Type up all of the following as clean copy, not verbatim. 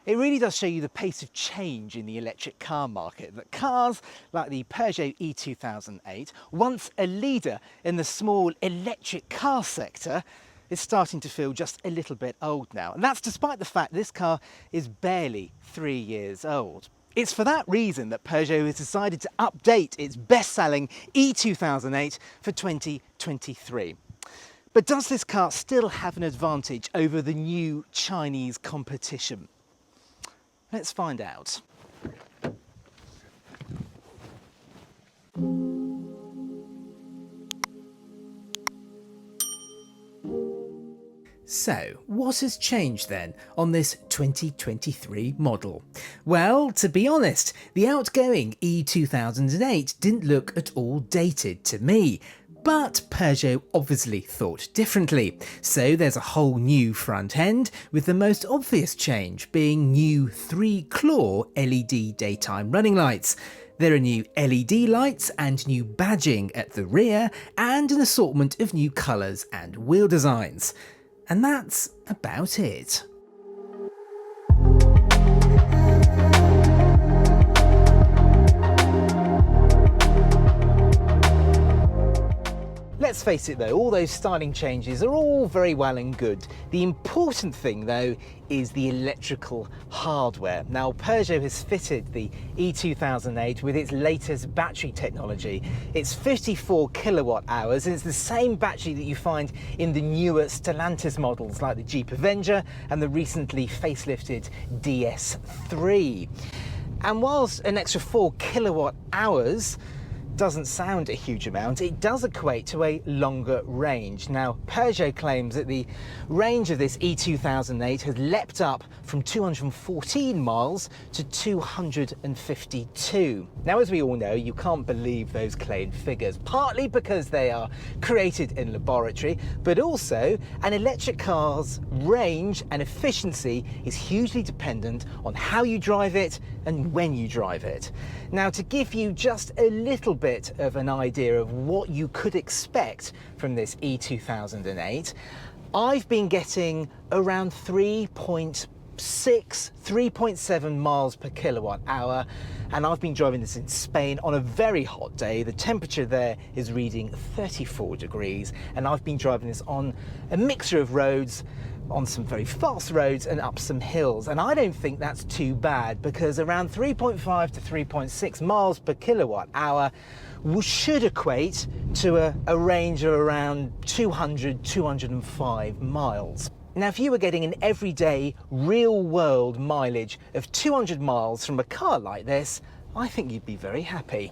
It really does show you the pace of change in the electric car market, that cars like the Peugeot e-2008, once a leader in the small electric car sector, is starting to feel just a little bit old now. And that's despite the fact this car is barely 3 years old. It's for that reason that Peugeot has decided to update its best-selling e-2008 for 2023. But does this car still have an advantage over the new Chinese competition? Let's find out. So, what has changed then on this 2023 model? Well, to be honest, the outgoing e-2008 didn't look at all dated to me. But Peugeot obviously thought differently, so there's a whole new front end, with the most obvious change being new 3-claw LED daytime running lights. There are new LED lights and new badging at the rear, and an assortment of new colours and wheel designs. And that's about it. Let's face it though, all those styling changes are all very well and good. The important thing though is the electrical hardware. Now Peugeot has fitted the e-2008 with its latest battery technology. It's 54 kilowatt hours and it's the same battery that you find in the newer Stellantis models like the Jeep Avenger and the recently facelifted DS3. And whilst an extra 4 kilowatt hours doesn't sound a huge amount, it does equate to a longer range. Now, Peugeot claims that the range of this e-2008 has leapt up from 214 miles to 252. Now, as we all know, you can't believe those claimed figures, partly because they are created in laboratory, but also an electric car's range and efficiency is hugely dependent on how you drive it and when you drive it. Now, to give you just a little bit of an idea of what you could expect from this e-2008, I've been getting around 3.7 miles per kilowatt hour, and I've been driving this in Spain on a very hot day. The temperature there is reading 34 degrees, and I've been driving this on a mixture of roads, on some very fast roads and up some hills, and I don't think that's too bad, because around 3.5 to 3.6 miles per kilowatt hour should equate to a range of around 205 miles. Now, if you were getting an everyday real-world mileage of 200 miles from a car like this, I think you'd be very happy.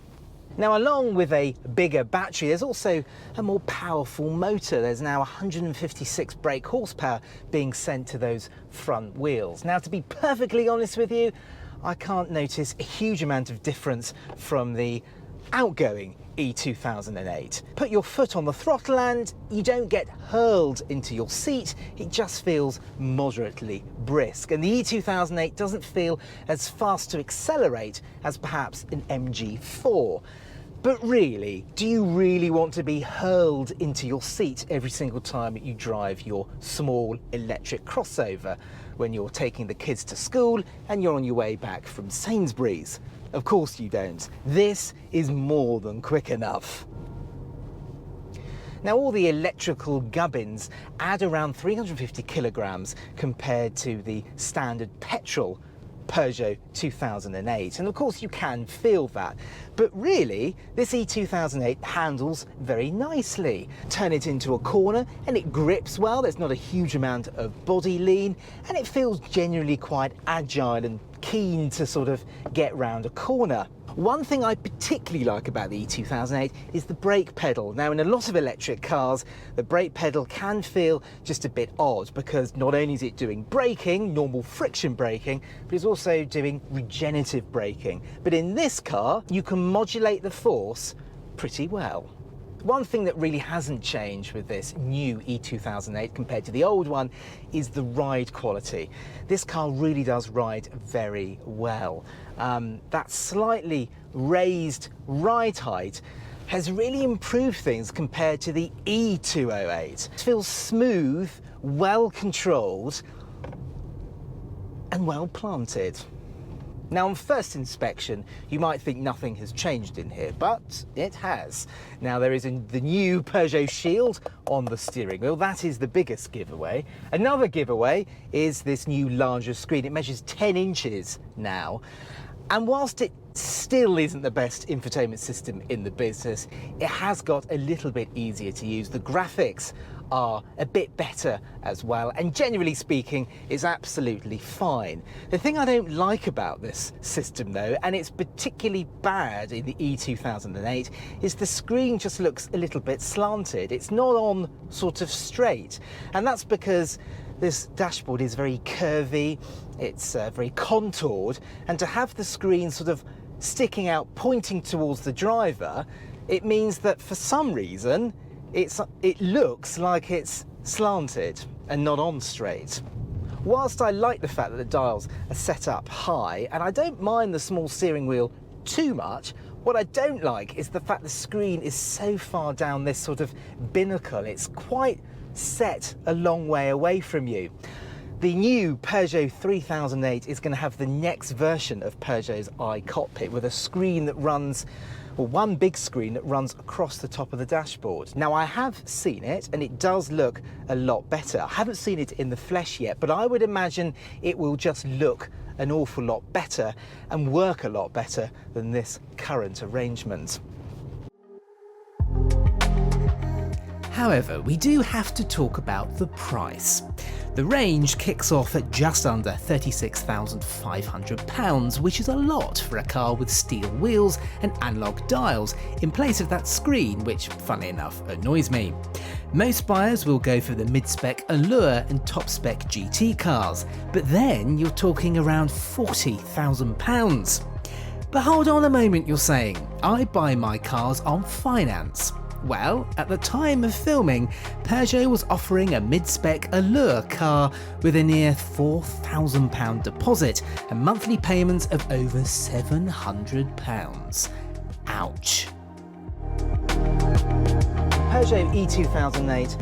Now, along with a bigger battery, there's also a more powerful motor. There's now 156 brake horsepower being sent to those front wheels. Now, to be perfectly honest with you, I can't notice a huge amount of difference from the outgoing e-2008. Put your foot on the throttle and you don't get hurled into your seat, it just feels moderately brisk. And the e-2008 doesn't feel as fast to accelerate as perhaps an MG4. But really, do you really want to be hurled into your seat every single time you drive your small electric crossover when you're taking the kids to school and you're on your way back from Sainsbury's? Of course you don't. This is more than quick enough. Now, all the electrical gubbins add around 350 kilograms compared to the standard petrol Peugeot 2008, and of course you can feel that, but really this e-2008 handles very nicely. Turn it into a corner and it grips well, there's not a huge amount of body lean, and it feels generally quite agile and keen to sort of get round a corner. One thing I particularly like about the e-2008 is the brake pedal. Now, in a lot of electric cars, the brake pedal can feel just a bit odd, because not only is it doing braking, normal friction braking, but it's also doing regenerative braking. But in this car, you can modulate the force pretty well. One thing that really hasn't changed with this new e-2008 compared to the old one is the ride quality. This car really does ride very well. That slightly raised ride height has really improved things compared to the e-208. It feels smooth, well controlled, and well planted. Now, on first inspection, you might think nothing has changed in here, but it has. Now, there is the new Peugeot shield on the steering wheel. That is the biggest giveaway. Another giveaway is this new larger screen. It measures 10 inches now. And whilst it still isn't the best infotainment system in the business, it has got a little bit easier to use. The graphics are a bit better as well, and generally speaking, it's absolutely fine. The thing I don't like about this system though, and it's particularly bad in the e-2008, is the screen just looks a little bit slanted. It's not on sort of straight, and that's because this dashboard is very curvy, it's very contoured, and to have the screen sort of sticking out, pointing towards the driver, it means that for some reason it looks like it's slanted and not on straight. Whilst I like the fact that the dials are set up high, and I don't mind the small steering wheel too much, what I don't like is the fact the screen is so far down this sort of binnacle. It's quite set a long way away from you. The new Peugeot 3008 is going to have the next version of Peugeot's iCockpit with a screen that runs, well, one big screen that runs across the top of the dashboard. Now, I have seen it and it does look a lot better. I haven't seen it in the flesh yet, but I would imagine it will just look an awful lot better and work a lot better than this current arrangement. However, we do have to talk about the price. The range kicks off at just under £36,500, which is a lot for a car with steel wheels and analog dials in place of that screen, which, funnily enough, annoys me. Most buyers will go for the mid-spec Allure and top-spec GT cars, but then you're talking around £40,000. But hold on a moment, you're saying. I buy my cars on finance. Well, at the time of filming, Peugeot was offering a mid-spec Allure car with a near £4,000 deposit and monthly payments of over £700. Ouch. Peugeot e-2008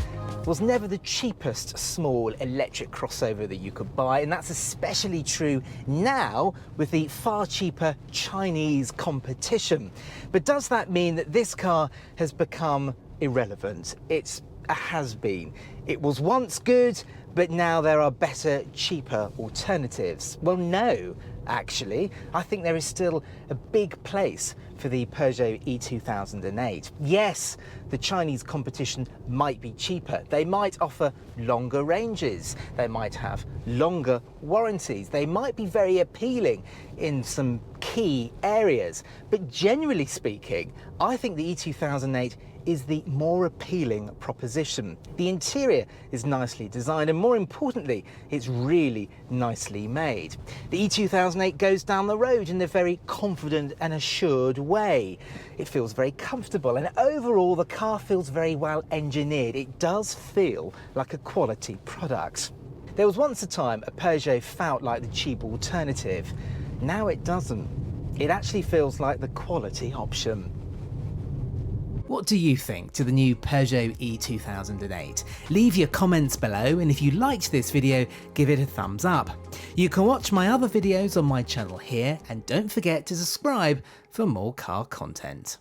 was never the cheapest small electric crossover that you could buy, and that's especially true now with the far cheaper Chinese competition. But does that mean that this car has become irrelevant? It's a has-been. It was once good, but now there are better, cheaper alternatives. Well, no, actually. I think there is still a big place for the Peugeot e-2008. Yes, the Chinese competition might be cheaper. They might offer longer ranges. They might have longer warranties. They might be very appealing in some key areas. But generally speaking, I think the e-2008 is the more appealing proposition. The interior is nicely designed, and more importantly, it's really nicely made. The e-2008 goes down the road in a very confident and assured way. It feels very comfortable, and overall the car feels very well engineered. It does feel like a quality product. There was once a time a Peugeot felt like the cheap alternative. Now it doesn't. It actually feels like the quality option. What do you think to the new Peugeot e-2008? Leave your comments below, and if you liked this video, give it a thumbs up. You can watch my other videos on my channel here, and don't forget to subscribe for more car content.